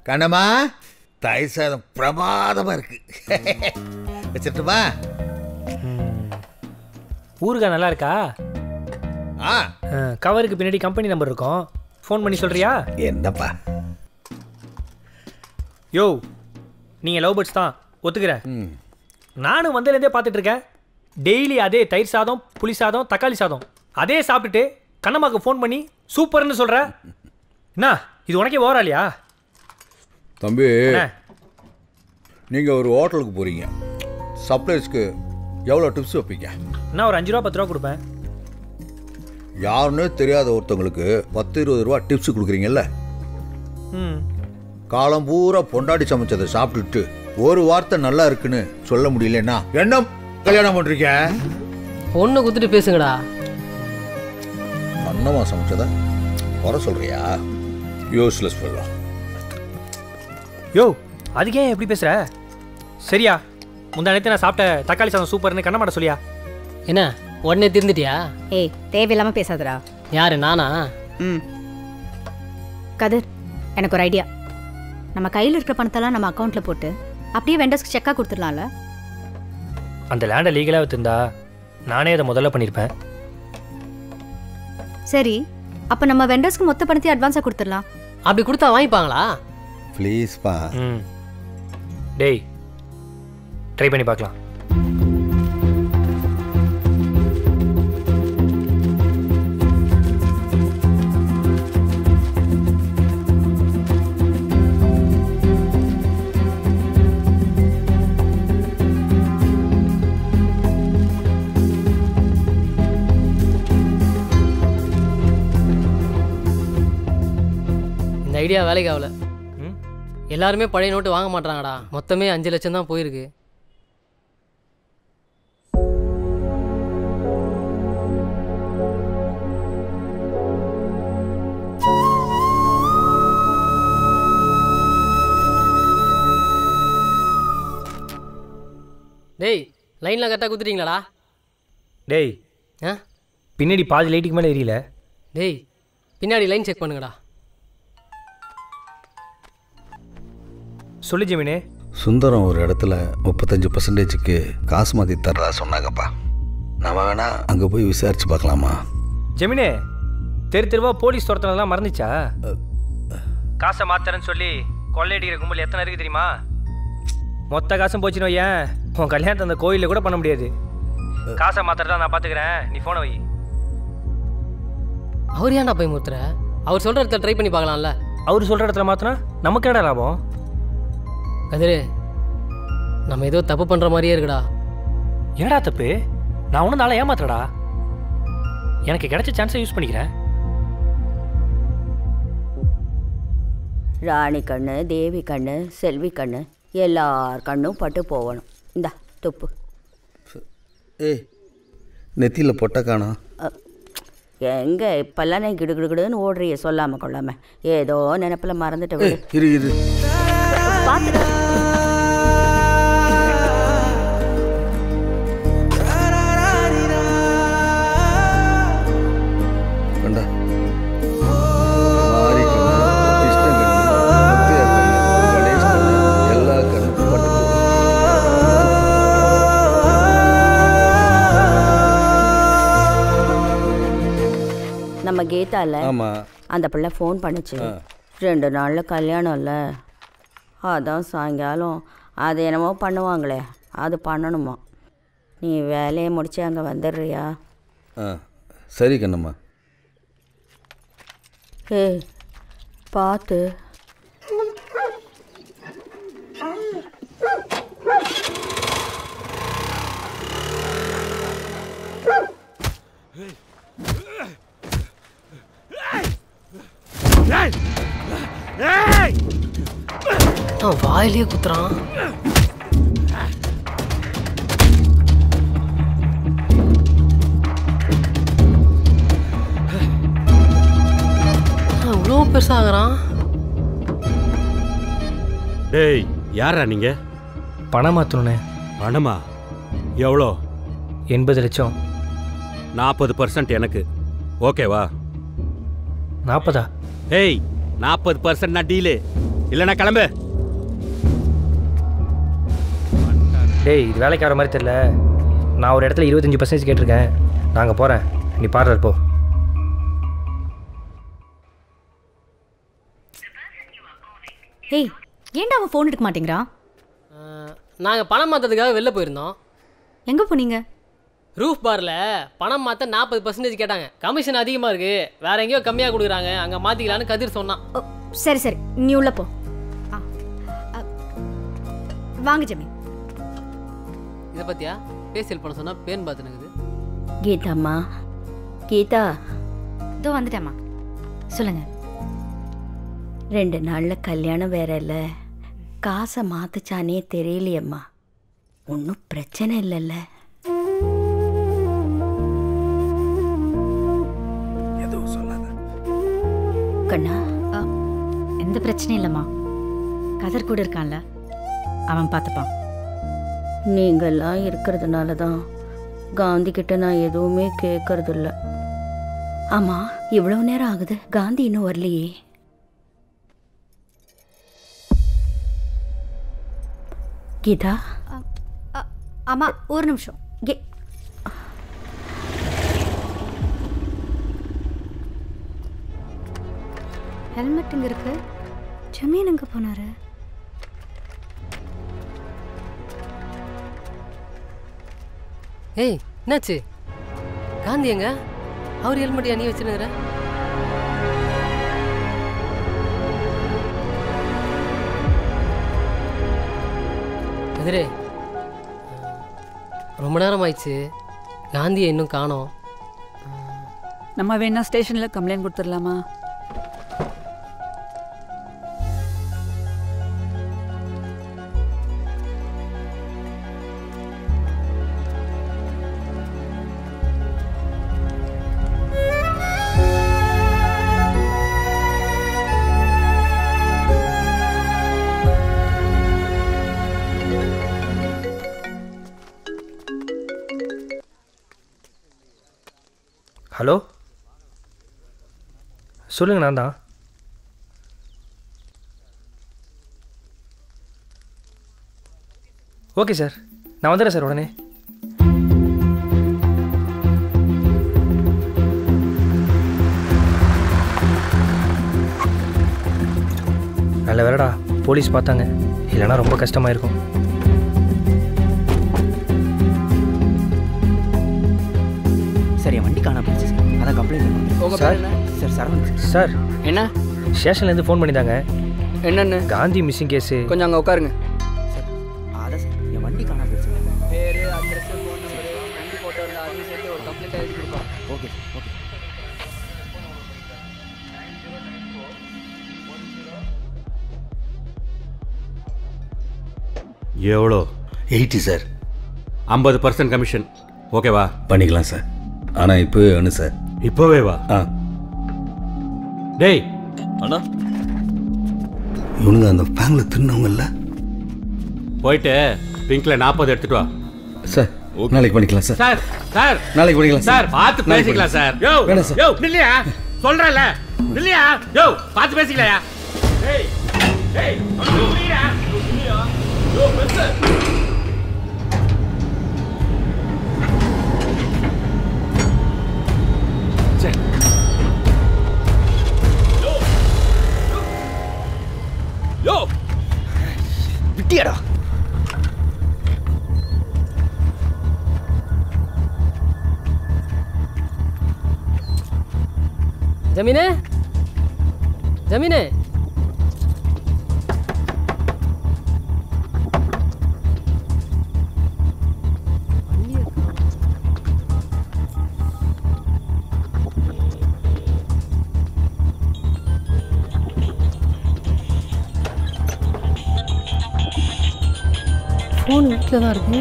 கண்ணம்மா தயிர் சாதம் பிரமாதமாக இருக்கு. வச்சிட்டுமா? ஊருகா நல்லா இருக்கா? கவருக்கு பின்னாடி கம்பெனி நம்பர் இருக்கும், ஃபோன் பண்ணி சொல்றியா? என்னப்பா யோ, நீங்கள் லவ் பேர்ட்ஸ் தான் ஒத்துக்கிறேன். நானும் வந்ததுலேருந்தே பார்த்துட்டு இருக்கேன். டெய்லி அதே தயிர் சாதம், புளி சாதம், தக்காளி சாதம் அதே சாப்பிட்டுட்டு கண்ணம்மாக்கு ஃபோன் பண்ணி சூப்பர்னு சொல்கிற. என்ன இது உனக்கே ஓவரா இல்லையா? தம்பி, நீங்கள் ஒரு ஹோட்டலுக்கு போகிறீங்க, சப்ளைஸ்க்கு எவ்வளோ டிப்ஸ் வைப்பீங்க? நான் ஒரு 5 ரூபா 10 ரூபா கொடுப்பேன். யாருன்னே தெரியாத ஒருத்தவங்களுக்கு 10-20 ரூபா டிப்ஸ் கொடுக்குறீங்கல்ல. காலம் பூரா பொண்டாடி சமைச்சதை சாப்பிட்டுட்டு ஒரு வார்த்தை நல்லா இருக்குன்னு சொல்ல முடியலன்னா என்ன கல்யாணம் பண்றீங்க? பொண்ணை குத்துட்டு பேசுங்கடா. அண்ணமா சமைச்சதா வர சொல்றியா? Useless fellow. யோ, அதுக்கே எப்படி பேசுற? சரியா, முந்தா நேரத்தை நான் சாப்பிட்ட தக்காளி சாதம் சூப்பர்னு கண்ணமாட்ட சொல்லியா? என்ன உடனே திருந்துட்டியா? ஏய், தேவையில்லாம பேசாதடா. யாரு, நானா? கதிர், எனக்கு ஒரு ஐடியா. நம்ம கையில் இருக்கிற பணத்தெல்லாம் நம்ம அக்கௌண்ட்ல போட்டு அப்படியே வெண்டர்ஸ்க்கு செக்காக கொடுத்துடலாம்ல? அந்த லேண்டை லீகலாக விற்றுந்தா நானே அதை முதல்ல பண்ணியிருப்பேன். சரி, அப்போ நம்ம வெண்டர்ஸ்க்கு மொத்த பணத்தையும் அட்வான்ஸாக கொடுத்துடலாம். அப்படி கொடுத்தா வாங்கிப்பாங்களா? ப்ளீஸ்ப்பா. டேய், ட்ரை பண்ணி பார்க்கலாம். ஐடியா வேலைக்கு ஆகல. எல்லாருமே பழைய நோட்டு வாங்க மாட்டாங்கடா. மொத்தமே 5 லட்சம் தான் போயிருக்கு. டேய், லைனில் கரெக்டாக குத்துட்டீங்களாடா? டேய், பின்னாடி பாதி லைட்டுக்கு மேலே எரியல. டேய், பின்னாடி லைன் செக் பண்ணுங்கடா. சொல்லு ஜெமினே. சுந்தரம் ஒரு இடத்துல 35% காசு மாற்றி தர்றதா சொன்னாங்கப்பா. நம்ம வேணா அங்கே போய் விசாரிச்சு பார்க்கலாமா? ஜெமினே, தெருவா போலீஸ் துரத்துனதெல்லாம் மறந்துச்சா? காசை மாத்தறேன்னு சொல்லி கொள்ளையடிக்கிற கும்பல் எத்தனை இருக்கு தெரியுமா? மொத்த காசும் போச்சுன்னு ஏன் உன் கல்யாணத்தை அந்த கோயிலில் கூட பண்ண முடியாது. காசை மாத்திரதா நான் பார்த்துக்கிறேன், நீ ஃபோனை வை. அவர் ஏன்டா போய் முத்துற? அவர் சொல்கிற இடத்துல ட்ரை பண்ணி பார்க்கலாம்ல. அவர் சொல்கிற இடத்துல மாற்றினா நமக்கு என்னடா லாபம்? கதிரு, நம்ம ஏதோ தப்பு பண்ணுற மாதிரியே இருக்குடா. என்னடா தப்பு? நான் ஒன்றும் நாளை ஏமாத்துறடா. எனக்கு கிடைச்ச சான்ஸை யூஸ் பண்ணிக்கிறேன். ராணி கண்ணு, தேவி கண்ணு, செல்வி கண்ணு, எல்லார் கண்ணும் பட்டு போகணும். இந்தா துப்பு. ஏய், நெத்தியில் பொட்டை காணோம். எங்கே இப்போல்லாம் நான் கிடுகிடுகிடுன்னு ஓடுறிய சொல்லாமல் கொள்ளாமல். ஏதோ நினப்பில் மறந்துட்டு இரு பார்த்துட்டு. நம்ம கீதால அந்த பிள்ளை ஃபோன் பண்ணிச்சு. 2 நாளில் கல்யாணம் இல்லை, அதான் சாயங்காலம் அது என்னமோ பண்ணுவாங்களே, அது பண்ணணுமா. நீ வேலையை முடிச்சு அங்கே வந்துடுறியா? சரி கண்ணம்மா. ஏய், பார்த்து. வாயிலே குத்துறான். இவ்வளோ பெருசாகிறான். டேய், யாரா நீங்க? பணம் மாற்றணுண்ணே. பணமா? எவ்வளோ? 80 லட்சம். 40% எனக்கு. ஓகேவா? 40? ஏய், 40% நான் டீலு. இல்லைன்னா கிளம்பு. டேய் இது வேலைக்கு ஆகிற மாதிரி தெரியல. நான் ஒரு இடத்துல 25% கேட்டிருக்கேன். நாங்கள் போகிறேன், நீ பாடுற போ. ஏய் ஏன்டா அவன் ஃபோன் எடுக்க மாட்டேங்கிறான்? நாங்கள் பணம் மாற்றதுக்காக வெளில போயிருந்தோம். எங்கே போனீங்க? ரூஃப் பாரில் பணம் மாற்ற 40% கேட்டாங்க. கமிஷன் அதிகமாக இருக்குது, வேற எங்கேயோ கம்மியாக கொடுக்குறாங்க, அங்கே மாற்றிக்கலான்னு கதிர் சொன்னான். ஓ சரி சரி, நீ உள்ள போ. வாங்க ஜமீன். இதை பற்றியா ஃபேஷியல் பண்ண சொன்னால் பேன் பார்த்துனுக்குது. கீதாம்மா, கீதா இதோ வந்துட்டேம்மா. சொல்லுங்க. 2 நாளில் கல்யாணம் வேற இல்லை, காசை மாத்துச்சானே தெரியலையம்மா. ஒன்றும் பிரச்சனை இல்லைல்ல? எதுவும் சொல்லாத கண்ணா. எந்த பிரச்சனையும் இல்லைம்மா. கதர் கூட இருக்கான்ல, அவன் பார்த்துப்பான். நீங்கள்லாம் இருக்கிறதுனால தான் காந்தி கிட்ட நான் எதுவுமே கேட்கறது இல்லை. ஆமாம், இவ்வளோ நேரம் ஆகுது, காந்தி இன்னும் வரலையே. கீதா. ஆமாம் ஒரு நிமிஷம். ஹெல்மெட் இங்கே இருக்கு. ஜமீன் எங்கே போனாரு? ஏய் என்னாச்சு? காந்தி எங்க? அவர் ஹெல்மெட் நீ வச்சுருங்கிற? கதிரே, ரொம்ப நேரம் ஆயிடுச்சு, காந்தியை இன்னும் காணோம். நம்ம வேணா ஸ்டேஷனில் கம்ப்ளைண்ட் கொடுத்துடலாமா? ஹலோ சொல்லுங்கள், நான் தான். ஓகே சார், நான் வந்துடுறேன் சார் உடனே. நல்ல வேறடா போலீஸ் பார்த்தாங்க, இல்லைன்னா ரொம்ப கஷ்டமாக இருக்கும். சார் என் வண்டி காணாம போச்சு சார், அதான் கம்ப்ளைண்ட் பண்ணுங்க சார். Sir Saravanan sir. என்ன? ஸ்டேஷன்லேருந்து ஃபோன் பண்ணியிருந்தாங்க. என்னென்னு? Gandhi missing case. கொஞ்சம் அங்கே உட்காருங்க சார். அதான் சார் என் வண்டி காணாம போச்சு. பேர், அட்ரஸ், ஃபோன் நம்பரு, வண்டி ஃபோட்டோ இருந்தால் அதையும் சேர்த்து ஒரு கம்ப்ளைண்ட் எழுதி கொடுப்போம். Okay okay. எவ்வளோ? 80 சார். 50% கமிஷன். ஓகேவா? பண்ணிக்கலாம் சார். ஆனால் இப்போவே வேணும் சார். இப்போவே வா. டேய் அண்ணா, இவனுங்க அந்த பேங்கில் தின்னவங்கல்ல. போயிட்டு பிங்க்ல 40 எடுத்துட்டு வா சார். நாளைக்கு பண்ணிக்கலாம் சார். சார் சார் நாளைக்கு பண்ணிக்கலாம் சார். பார்த்து பேசிக்கலாம் சார். யோ வேணாம் சார். யோ நில்லையா, சொல்றேன்ல நில்லையா. யோ பார்த்து பேசிக்கலையா. டேய் டேய் நில்லையா. யோ பெருசு. யோ விட்டியாடா. ஜமீனே, ஜமீனே. ஃபோன் வீட்டில் தான் இருக்கு.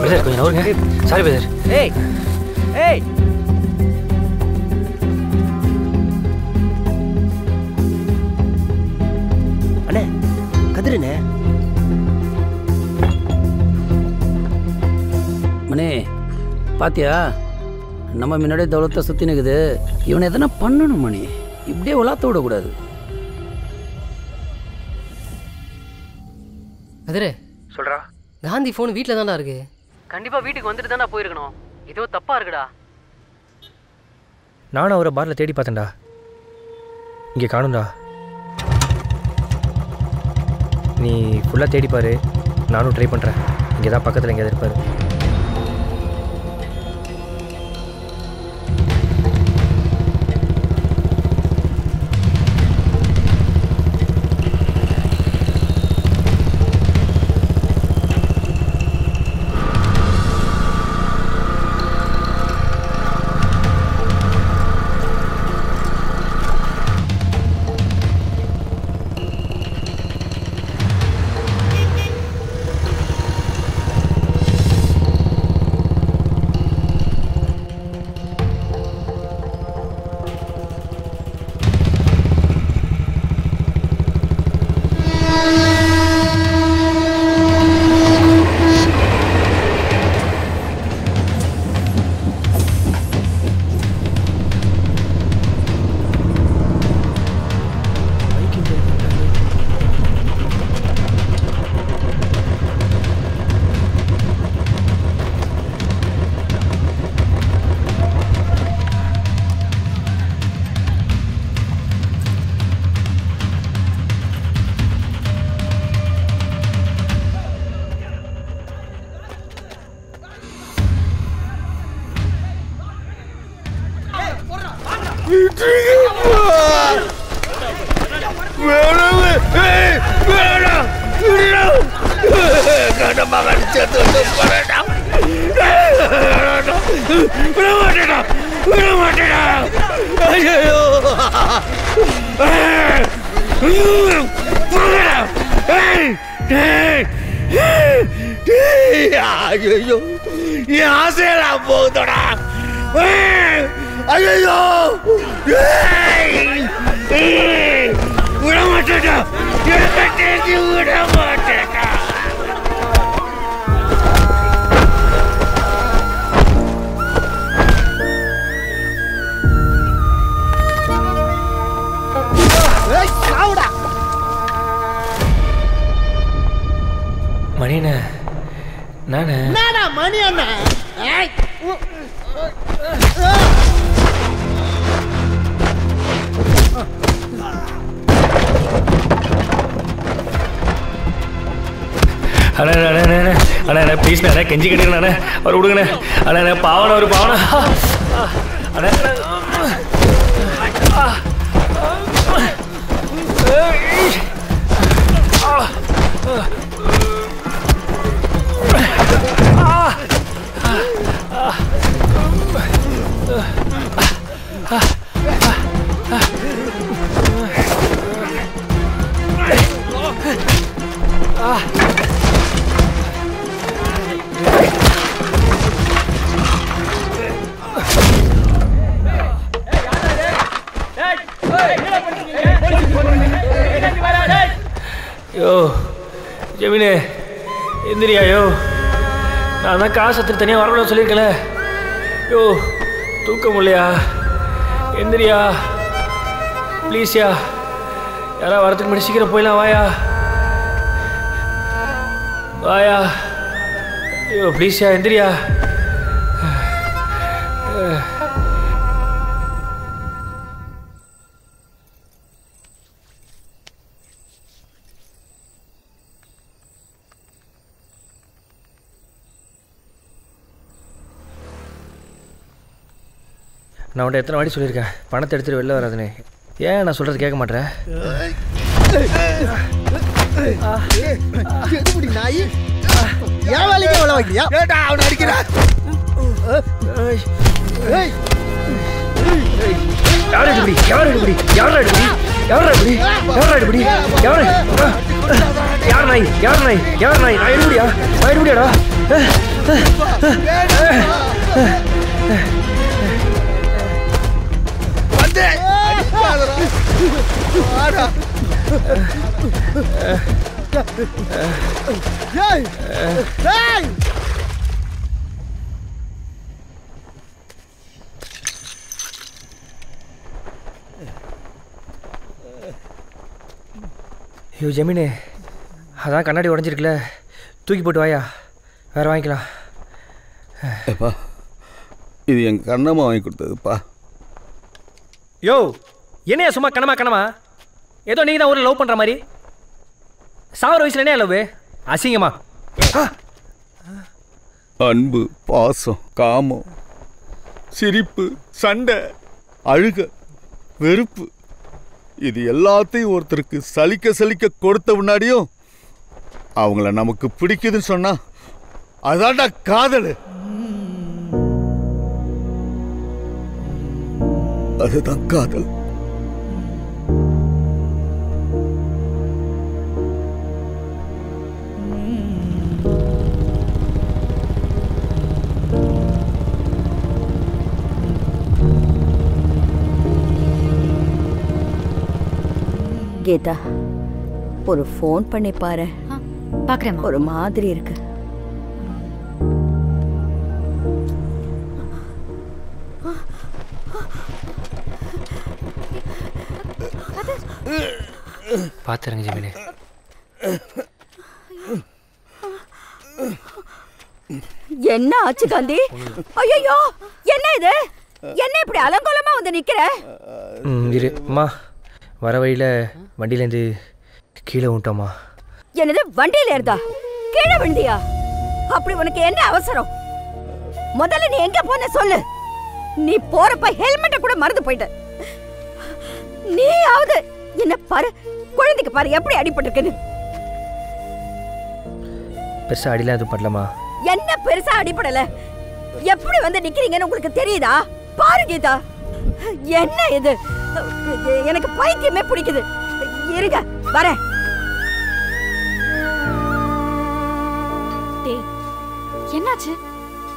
பிரதர் கொஞ்சம் நவருங்க. Sorry brother. ஏய் ஏய் அண்ணே கதிரண்ணே. மணி பாத்தியா, நம்ம முன்னாடியே தௌலத்தை சுற்றி நிற்குது. இவனை எதனா பண்ணணும் மணி, இப்படியே உலாத்த விடக்கூடாது. கதிரே சொல்கிறா, காந்தி ஃபோன் வீட்டில் தான்டா இருக்கு. கண்டிப்பாக வீட்டுக்கு வந்துட்டு தானே போயிருக்கணும். ஏதோ தப்பாக இருக்குடா. நானும் அவரை பாரில் தேடி பார்த்தேன்டா, இங்கே காணும்டா. நீ ஃபுல்லாக தேடிப்பாரு, நானும் ட்ரை பண்ணுறேன். இங்கே தான் பக்கத்தில் எங்கேயாவது இருப்பார். ஐயோ என் ஆசையெல்லாம் போகுதடா. ஐயோ விட மாட்டேடா, விட மாட்டேடா. மணி அண்ணா, நானே மணி அண்ணா. அண்ணா அண்ணா அண்ணா அண்ணா அண்ணா ப்ளீஸ் அண்ணா, கெஞ்சி கட்டிக்கிறேன் அண்ணா, அவர் விடுங்கண்ணே. அண்ணா அண்ணா பாவனா, ஒரு பாவனா அண்ணா. யோ ஜெமினே எந்திரியா. யோ நான் தான் காசு எடுத்து தனியாக வரணும்னு சொல்லியிருக்கல. யோ தூக்க முடியலையா, எந்திரியா ப்ளீஸ்யா. யாராவது வரத்துக்கு முன்னாடி சீக்கிரம் போயிடலாம், வாயா வாயா. ஐயோ ப்ளீஸ்யா எந்திரியா. நான் உன்ட்ட எத்தனை வாட்டி சொல்லியிருக்கேன், பணத்தை எடுத்துகிட்டு வெளில வராதுன்னு. ஏன் நான் சொல்கிறது கேட்க மாட்டேன்? நாய் ஏன் வேலைக்கு எவ்வளோ வைக்கிறியா? அவனை அடிக்கிறா. யார் எடுபடி, யார் எடுபடி, யார் எடுபடி, யார் எடுபடி, யார் எடுபடி, யார் யார் நாய், யார் நாய், யார் நாய், நான் எடுபடியா, நான் எடுபடியாடா. வந்து ஏய் ஏய் ஐயோ ஜமீனு, அதான் கண்ணாடி உடஞ்சிருக்குல்ல, தூக்கி போட்டு வாயா, வேறு வாங்கிக்கலாம். ஏப்பா, இது என் கண்ணம்மா வாங்கி கொடுத்ததுப்பா. யோ, என்னையா சும்மா கணமா ஏதோ நீங்கள் தான் ஊரில் லவ் பண்ணுற மாதிரி. சாவர வயசில் என்ன லவ்? அசிங்கமா. அன்பு, பாசம், காமம், சிரிப்பு, சண்டை, அழுக, வெறுப்பு, இது எல்லாத்தையும் ஒருத்தருக்கு சலிக்க கொடுத்த முன்னாடியும் அவங்கள நமக்கு பிடிக்குதுன்னு சொன்னா அதான்டா காதல். அதுதான் காதல். கீதா, ஒரு ஃபோன் பண்ணி பாரு. பார்க்குறேன். ஒரு மாதிரி இருக்கு. பார்த்துருங்க ஜமீனு. என்ன ஆச்சு காந்தி? ஐயோ, என்ன இது? என்ன இப்படி அலங்கோலமா வந்து நிக்கிற? இரு அம்மா, வர வழியில் வண்டியிலேருந்து கீழே விட்டோம்மா. என்னது, வண்டியில இருந்தா கீழே விழுந்தியா? அப்படி உனக்கு என்ன அவசரம்? முதல்ல நீ எங்க போன சொல்லு. நீ போறப்ப ஹெல்மெட்டை கூட மறந்து போயிட்ட. நீயாவது என்ன பாரு, குழந்தைக்கு பாரு எப்படி அடிபட்டிருக்குன்னு. பெருசாக அடிலாம் எதுவும் படலமா? என்ன பெருசா அடிபடல? எப்படி வந்து நிக்கிறீங்கன்னு உங்களுக்கு தெரியுதா? பாரு கீதா, என்ன இது? எனக்கு பைத்தியமே பிடிக்குது. இருங்க, வரேன். டேய், என்னாச்சு?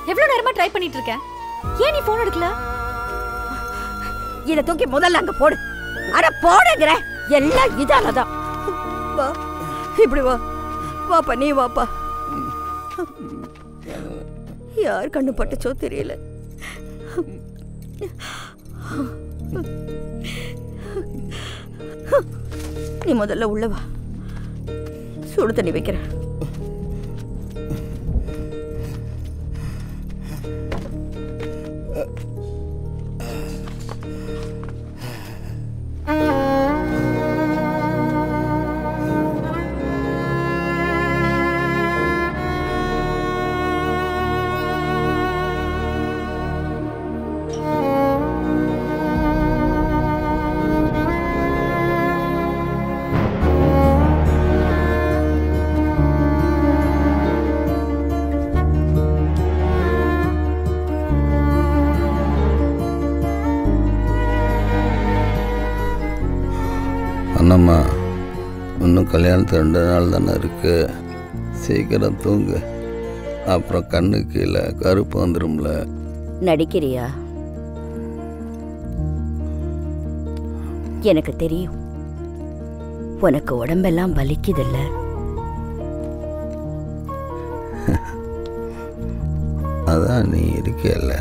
எவ்வளவு நேரமா ட்ரை பண்ணிட்டு இருக்கேன். ஏன் நீ போன் எடுக்கல? இத தூக்கி முதல்ல அங்க போடு. அட போடுங்கற. எல்லாம் இதாலதான். வா, இப்படி வா. வாப்பா, நீ வாப்பா. யார் கண்ணு பட்டுச்சோ தெரியல. நீ முதல்ல உள்ள வா. சுடு தண்ணி வைக்கிறேன். அண்ணம்மா, இன்னும் கல்யாணத்துக்கு 2 நாள் தானே இருக்கு. சீக்கிரம் தூங்கு, அப்புறம் கண்ணு கீழே கருப்பு வந்துடும்ல. நடிக்கிறியா? எனக்கு தெரியும், உனக்கு உடம்பெல்லாம் வலிக்குதில்ல. அதான் நீ இருக்கல.